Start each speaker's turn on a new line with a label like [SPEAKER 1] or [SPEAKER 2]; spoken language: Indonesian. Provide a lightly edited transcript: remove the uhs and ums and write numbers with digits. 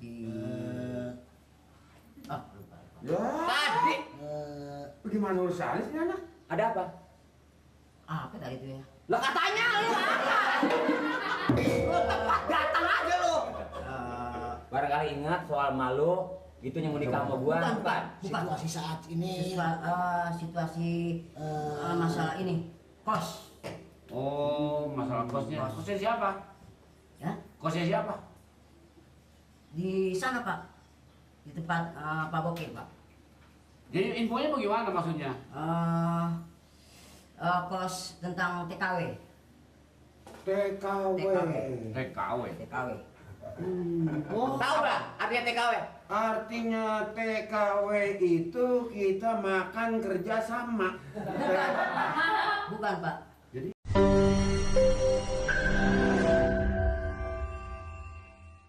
[SPEAKER 1] Di lupa.
[SPEAKER 2] Ya.
[SPEAKER 3] Tadi.
[SPEAKER 2] Bagaimana urusannya sih anak?
[SPEAKER 3] Ada apa?
[SPEAKER 1] Apa tadi itu ya?
[SPEAKER 3] Lah katanya lu apa? Lu tepat datang aja lu. Barangkali ingat soal malu itu yang mau nikah sama gua.
[SPEAKER 1] Bukan.
[SPEAKER 4] Situasi saat ini
[SPEAKER 1] Situasi masalah ini kos.
[SPEAKER 5] Oh, masalah kosnya. Kosnya siapa?
[SPEAKER 1] Ya,
[SPEAKER 5] Kosnya siapa?
[SPEAKER 1] di sana Pak, di tempat Pak Boke Pak.
[SPEAKER 5] Jadi infonya bagaimana maksudnya?
[SPEAKER 1] Kos tentang TKW.
[SPEAKER 2] TKW.
[SPEAKER 5] TKW.
[SPEAKER 1] TKW.
[SPEAKER 2] Oh,
[SPEAKER 3] Tahu nggak artinya TKW?
[SPEAKER 2] artinya TKW itu kita makan kerja sama.
[SPEAKER 1] Bukan Pak.
[SPEAKER 5] Jadi